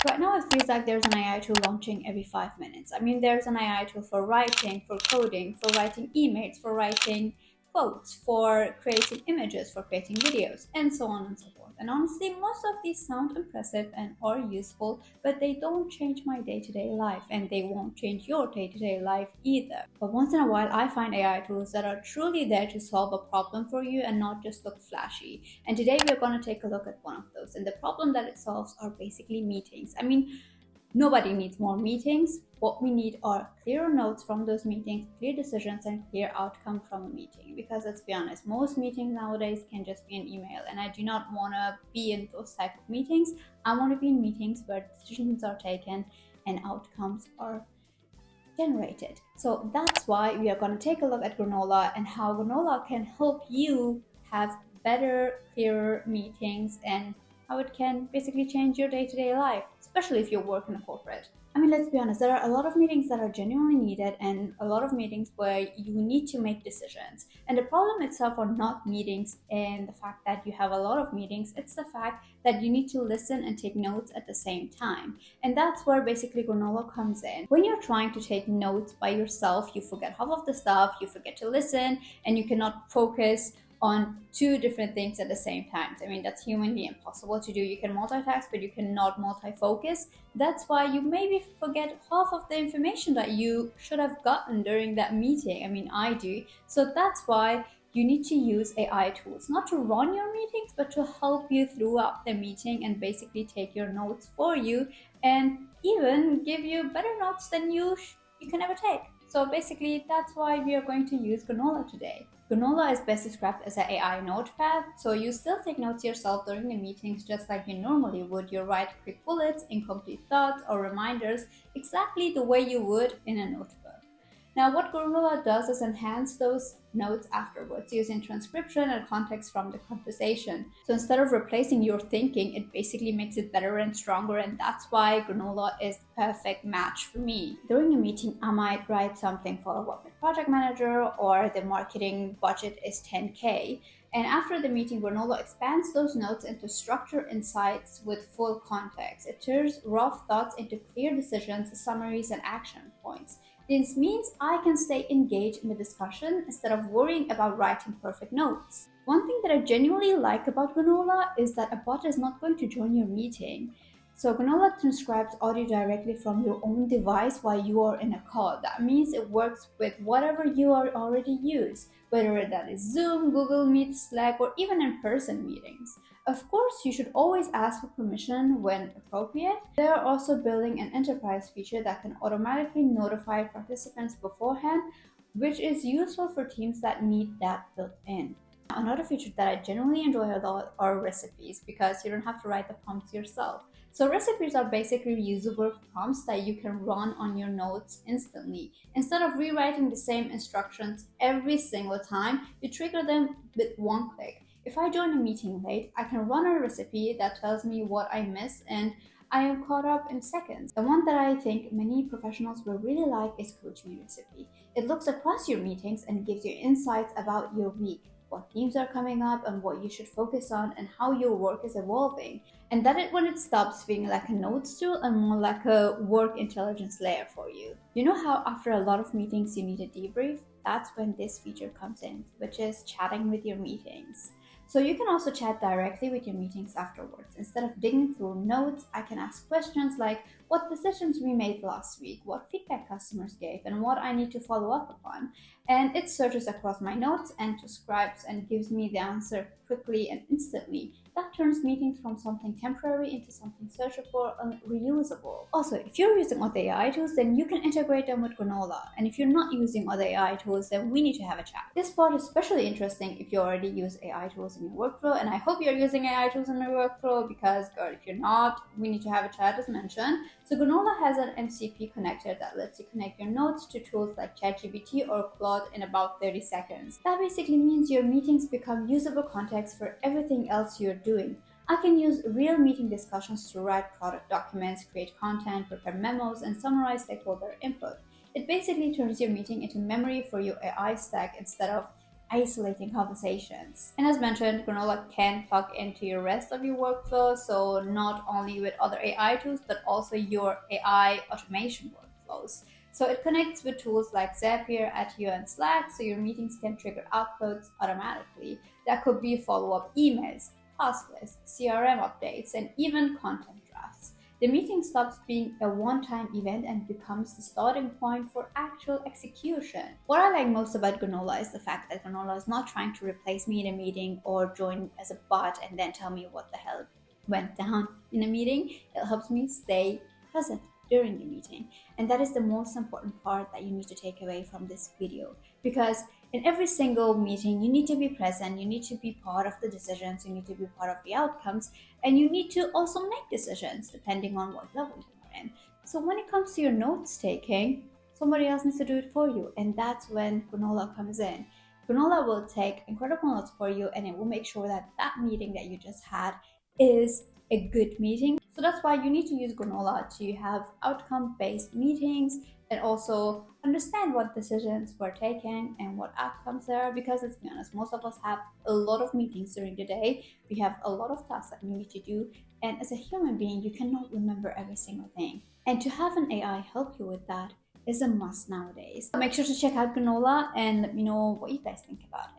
Right now, it feels like there's an AI tool launching every 5 minutes. I mean, there's an AI tool for writing, for coding, for writing emails, for writing quotes, for creating images, for creating videos, and so on and so forth. And honestly, most of these sound impressive and are useful, but they don't change my day-to-day life, and they won't change your day-to-day life either. But once in a while, I find AI tools that are truly there to solve a problem for you and not just look flashy. And today we're going to take a look at one of those. And the problem that it solves are basically meetings. I mean, nobody needs more meetings. What we need are clear notes from those meetings, clear decisions, and clear outcome from a meeting. Because let's be honest, most meetings nowadays can just be an email, and I do not want to be in those type of meetings. I want to be in meetings where decisions are taken and outcomes are generated. So that's why we are going to take a look at Granola and how Granola can help you have better, clearer meetings and how it can basically change your day-to-day life, especially if you work in a corporate. I mean, let's be honest, there are a lot of meetings that are genuinely needed and a lot of meetings where you need to make decisions. And the problem itself are not meetings and the fact that you have a lot of meetings, it's the fact that you need to listen and take notes at the same time. And that's where basically Granola comes in. When you're trying to take notes by yourself, you forget half of the stuff, you forget to listen, and you cannot focus on two different things at the same time. I mean, that's humanly impossible to do. You can multitask, but you cannot multi-focus. That's why you maybe forget half of the information that you should have gotten during that meeting. I mean, I do. So that's why you need to use AI tools, not to run your meetings, but to help you throughout the meeting and basically take your notes for you and even give you better notes than you can ever take. So basically, that's why we are going to use Granola today. Granola is best described as an AI notepad, so you still take notes yourself during the meetings just like you normally would. You write quick bullets, incomplete thoughts, or reminders exactly the way you would in a notebook. Now, what Granola does is enhance those notes afterwards using transcription and context from the conversation. So instead of replacing your thinking, it basically makes it better and stronger, and that's why Granola is the perfect match for me. During a meeting, I might write something for what my project manager or the marketing budget is 10K. And after the meeting, Granola expands those notes into structured insights with full context. It turns rough thoughts into clear decisions, summaries, and action points. This means I can stay engaged in the discussion instead of worrying about writing perfect notes. One thing that I genuinely like about Granola is that a bot is not going to join your meeting. So Granola transcribes audio directly from your own device while you are in a call. That means it works with whatever you are already use, whether that is Zoom, Google Meet, Slack, or even in-person meetings. Of course, you should always ask for permission when appropriate. They are also building an enterprise feature that can automatically notify participants beforehand, which is useful for teams that need that built in. Another feature that I generally enjoy a lot are recipes because you don't have to write the prompts yourself. So recipes are basically reusable prompts that you can run on your notes instantly. Instead of rewriting the same instructions every single time, you trigger them with one click. If I join a meeting late, I can run a recipe that tells me what I missed and I am caught up in seconds. The one that I think many professionals will really like is Coach Me Recipe. It looks across your meetings and gives you insights about your week, what themes are coming up and what you should focus on and how your work is evolving. And that is when it stops feeling like a notes tool and more like a work intelligence layer for you. You know how after a lot of meetings you need a debrief? That's when this feature comes in, which is chatting with your meetings. So you can also chat directly with your meetings afterwards. Instead of digging through notes, I can ask questions like what decisions we made last week, what feedback customers gave, and what I need to follow up upon. And it searches across my notes and transcribes and gives me the answer quickly and instantly. That turns meetings from something temporary into something searchable and reusable. Also, if you're using other AI tools, then you can integrate them with Granola. And if you're not using other AI tools, then we need to have a chat. This part is especially interesting if you already use AI tools in your workflow, and I hope you're using AI tools in your workflow because, girl, if you're not, we need to have a chat as mentioned. So Granola has an MCP connector that lets you connect your notes to tools like ChatGPT or Claude in about 30 seconds. That basically means your meetings become usable context for everything else you're doing. I can use real meeting discussions to write product documents, create content, prepare memos, and summarize stakeholder input. It basically turns your meeting into memory for your AI stack instead of isolating conversations. And as mentioned, Granola can plug into your rest of your workflow, so not only with other AI tools, but also your AI automation workflows. So it connects with tools like Zapier, Atio, and Slack, so your meetings can trigger outputs automatically. That could be follow-up emails, task lists, CRM updates, and even content drafts. The meeting stops being a one-time event and becomes the starting point for actual execution. What I like most about Granola is the fact that Granola is not trying to replace me in a meeting or join as a bot and then tell me what the hell went down in a meeting. It helps me stay present during the meeting. And that is the most important part that you need to take away from this video, because in every single meeting, you need to be present, you need to be part of the decisions, you need to be part of the outcomes, and you need to also make decisions depending on what level you are in. So when it comes to your notes taking, somebody else needs to do it for you, and that's when Granola comes in. Granola will take incredible notes for you, and it will make sure that that meeting that you just had is a good meeting. So that's why you need to use Granola to have outcome-based meetings and also understand what decisions were taken and what outcomes there are, because let's be honest, most of us have a lot of meetings during the day. We have a lot of tasks that we need to do, and as a human being, you cannot remember every single thing. And to have an AI help you with that is a must nowadays. So make sure to check out Granola and let me know what you guys think about it.